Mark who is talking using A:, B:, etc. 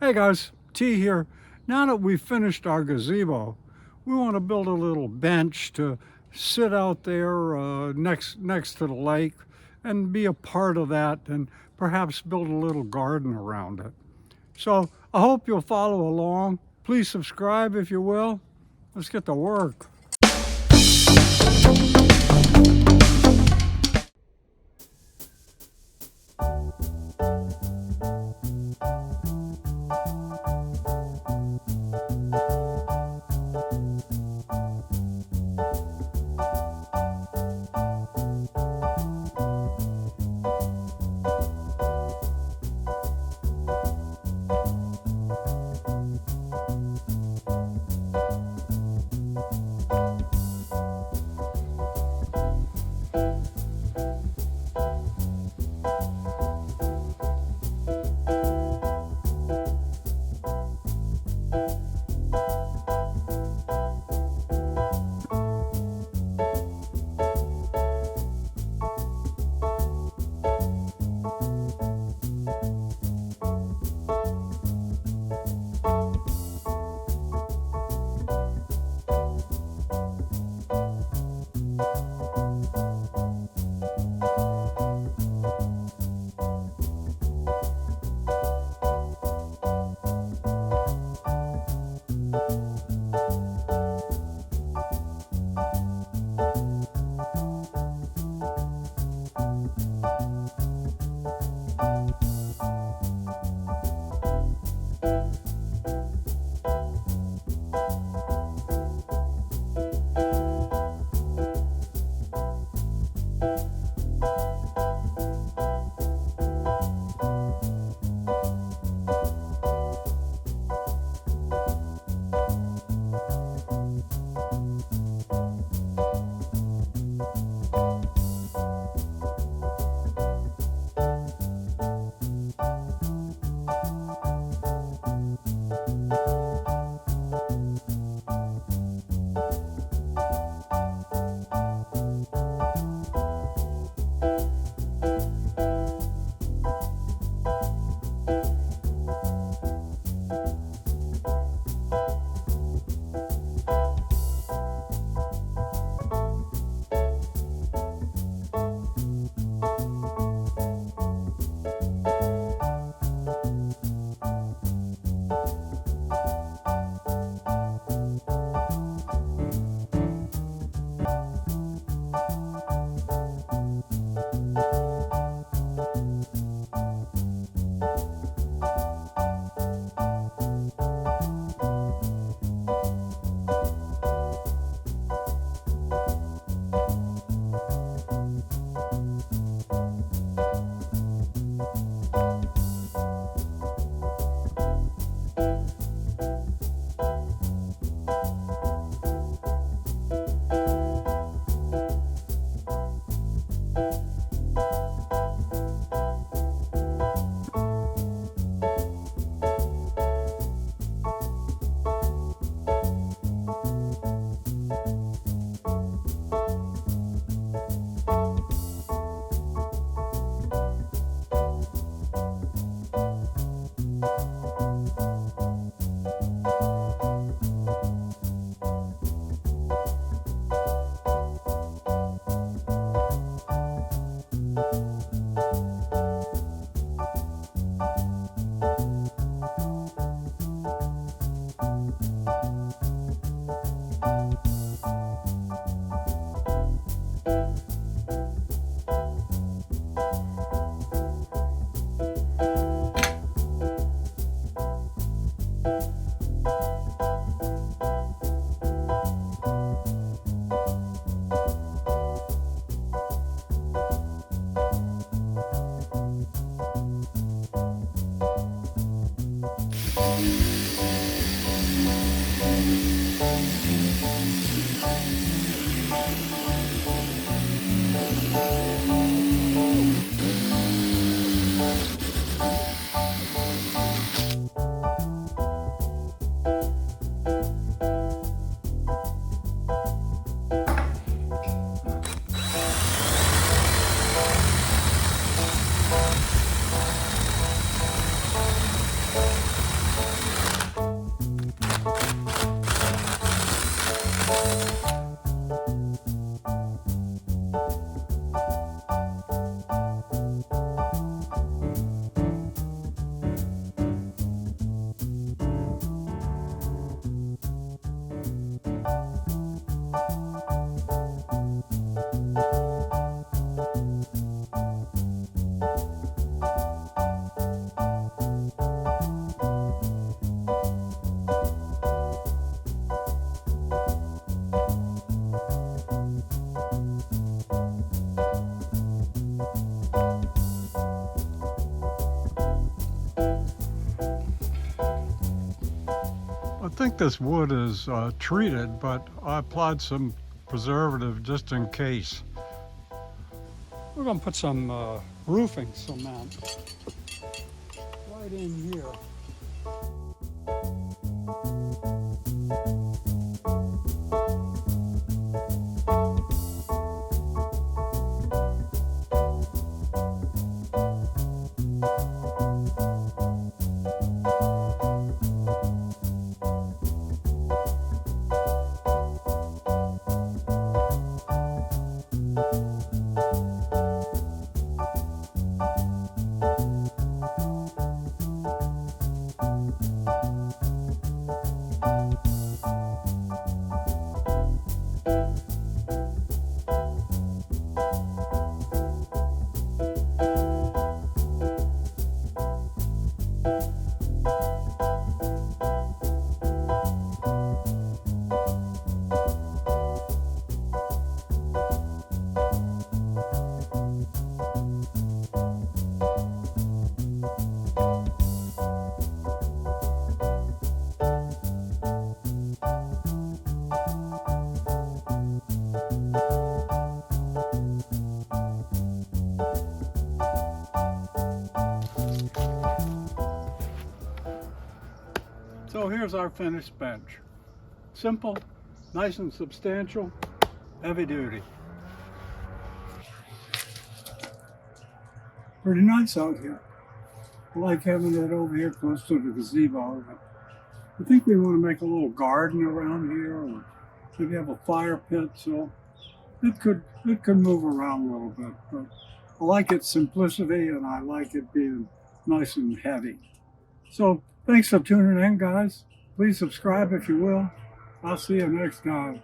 A: Hey guys, T here. Now that we've finished our gazebo, we want to build a little bench to sit out there next to the lake and be a part of that and perhaps build a little garden around it. So I hope you'll follow along. Please subscribe if you will. Let's get to work. think this wood is treated, but I applied some preservative just in case. We're going to put some roofing cement right in here. So here's our finished bench. Simple, nice and substantial, heavy duty. Pretty nice out here. I like having it over here close to the gazebo. I think we want to make a little garden around here, or maybe have a fire pit, so it could move around a little bit. But I like its simplicity, and I like it being nice and heavy. So thanks for tuning in, guys. Please subscribe if you will. I'll see you next time.